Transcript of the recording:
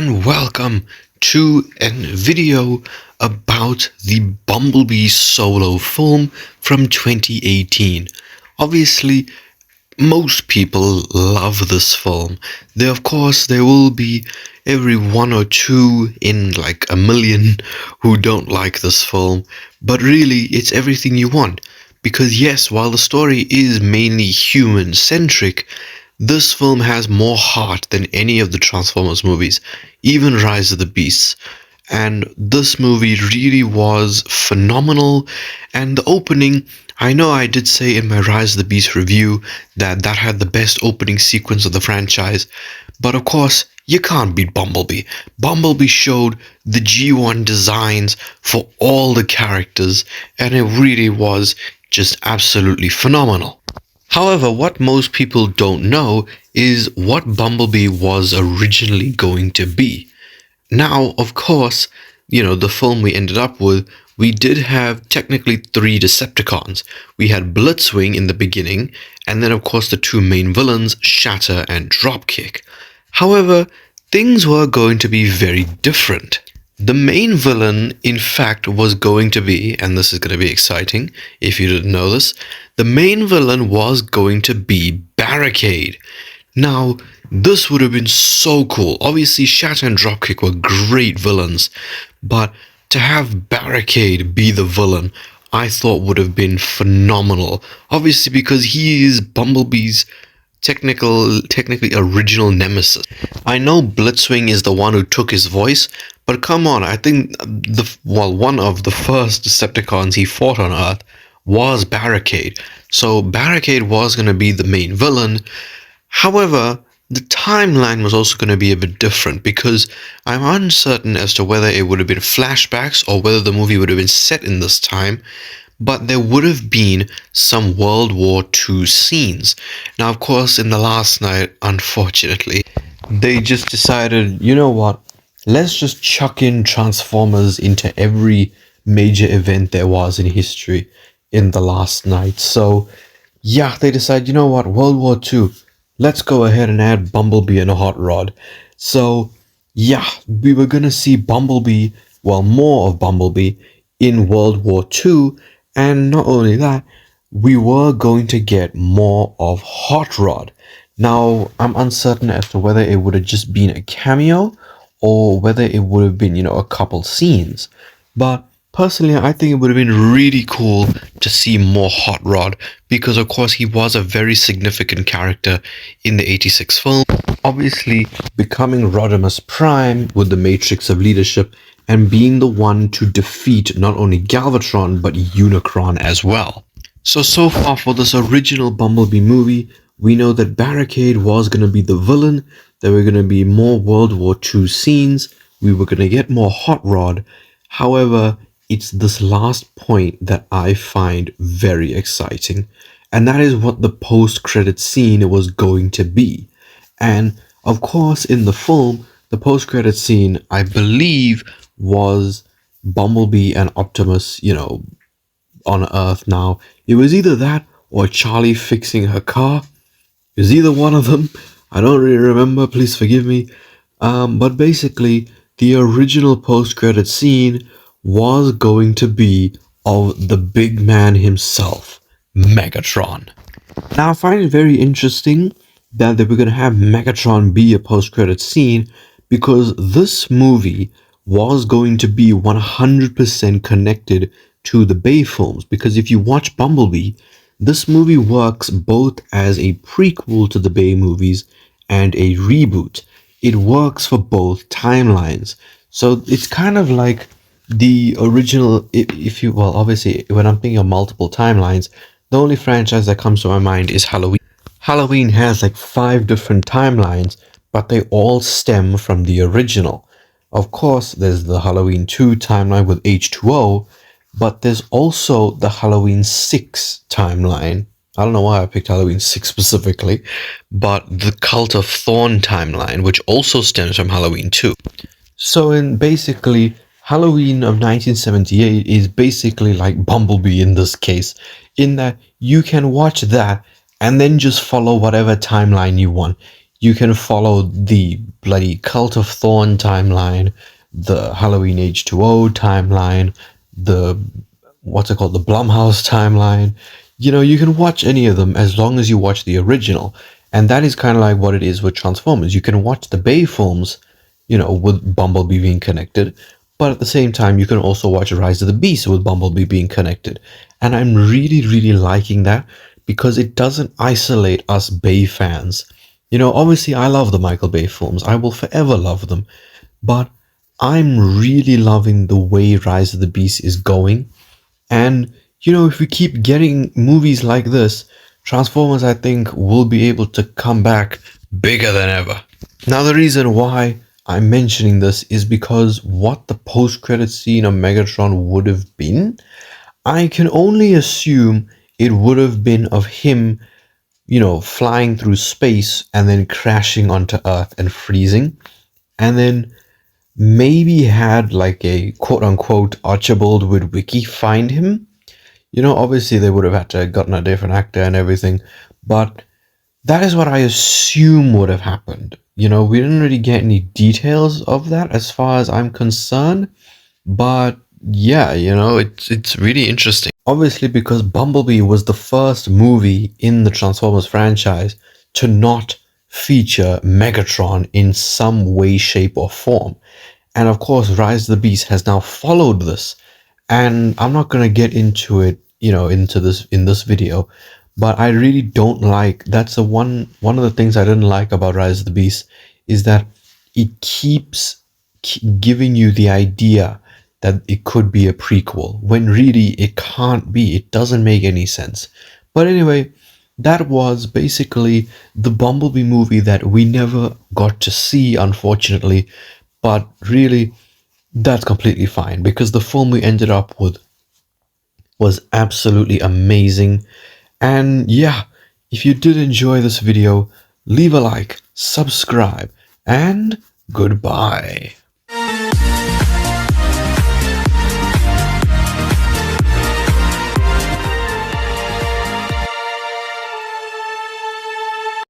and welcome to a video about the Bumblebee solo film from 2018. Obviously, most people love this film. There will be every one or two in like a million who don't like this film, but really, it's everything you want. Because, yes, while the story is mainly human centric, this film has more heart than any of the Transformers movies, even Rise of the Beasts. And this movie really was phenomenal. And the opening, I know I did say in my Rise of the Beast review that had the best opening sequence of the franchise, but of course, you can't beat Bumblebee. Bumblebee showed the G1 designs for all the characters, and it really was just absolutely phenomenal. However, what most people don't know is what Bumblebee was originally going to be. Now, of course, the film we ended up with, we did have technically three Decepticons. We had Blitzwing in the beginning, and then, of course, the two main villains, Shatter and Dropkick. However, things were going to be very different. The main villain, in fact, was going to be, and this is going to be exciting if you didn't know this, the main villain was going to be Barricade. Now, this would have been so cool. Obviously, Shatter and Dropkick were great villains, but to have Barricade be the villain, I thought would have been phenomenal. Obviously, because he is Bumblebee's technically original nemesis. I know Blitzwing is the one who took his voice, but come on, I think one of the first Decepticons he fought on Earth was Barricade. So Barricade was going to be the main villain. However, the timeline was also going to be a bit different because I'm uncertain as to whether it would have been flashbacks or whether the movie would have been set in this time, but there would have been some World War II scenes. Now, of course, in the last night, unfortunately, they just decided, you know what, let's just chuck in Transformers into every major event there was in history in the last night. So, yeah, they decided, you know what, World War II, let's go ahead and add Bumblebee and a Hot Rod. So, yeah, we were going to see Bumblebee, more of Bumblebee in World War II. And not only that, we were going to get more of Hot Rod. Now, I'm uncertain as to whether it would have just been a cameo or whether it would have been, a couple scenes. But personally, I think it would have been really cool to see more Hot Rod because, of course, he was a very significant character in the 86 film. Obviously, becoming Rodimus Prime with the Matrix of Leadership and being the one to defeat not only Galvatron but Unicron as well. So far for this original Bumblebee movie, we know that Barricade was going to be the villain, there were going to be more World War II scenes, we were going to get more Hot Rod. However, it's this last point that I find very exciting, and that is what the post-credit scene was going to be. And of course, in the film, the post-credit scene, I believe, was Bumblebee and Optimus, on Earth now. It was either that or Charlie fixing her car. It was either one of them. I don't really remember, please forgive me. But basically, the original post-credit scene was going to be of the big man himself, Megatron. Now, I find it very interesting that they were going to have Megatron be a post-credit scene because this movie was going to be 100% connected to the Bay films. Because if you watch Bumblebee, this movie works both as a prequel to the Bay movies and a reboot. It works for both timelines. So it's kind of like the original, obviously, when I'm thinking of multiple timelines, the only franchise that comes to my mind is Halloween. Halloween has like 5 different timelines, but they all stem from the original. Of course, there's the Halloween 2 timeline with H2O, but there's also the Halloween 6 timeline. I don't know why I picked Halloween 6 specifically, but the Cult of Thorn timeline, which also stems from Halloween 2. So in basically, Halloween of 1978 is basically like Bumblebee in this case, in that you can watch that and then just follow whatever timeline you want. You can follow the bloody Cult of Thorn timeline, the Halloween H2O timeline, the what's it called, the Blumhouse timeline. You know, you can watch any of them as long as you watch the original. And that is kind of like what it is with Transformers. You can watch the Bay films, you know, with Bumblebee being connected, but at the same time, you can also watch Rise of the Beast with Bumblebee being connected. And I'm really, really liking that because it doesn't isolate us Bay fans. You know, obviously, I love the Michael Bay films. I will forever love them. But I'm really loving the way Rise of the Beast is going. And, you know, if we keep getting movies like this, Transformers, I think, will be able to come back bigger than ever. Now, the reason why I'm mentioning this is because what the post-credit scene of Megatron would have been, I can only assume it would have been of him, you know, flying through space and then crashing onto Earth and freezing, and then maybe had like a quote-unquote Archibald with Wiki find him. You know, obviously they would have had to have gotten a different actor and everything, but that is what I assume would have happened. You know, we didn't really get any details of that as far as I'm concerned, but yeah, you know, it's really interesting. Obviously, because Bumblebee was the first movie in the Transformers franchise to not feature Megatron in some way, shape, or form. And of course, Rise of the Beast has now followed this. And I'm not gonna get into it, you know, into this in this video, but I really don't like, that's the one of the things I didn't like about Rise of the Beast is that it keeps giving you the idea that it could be a prequel when really it can't be. It doesn't make any sense. But anyway, that was basically the Bumblebee movie that we never got to see, unfortunately. But really, that's completely fine because the film we ended up with was absolutely amazing. And yeah, if you did enjoy this video, leave a like, subscribe, and goodbye.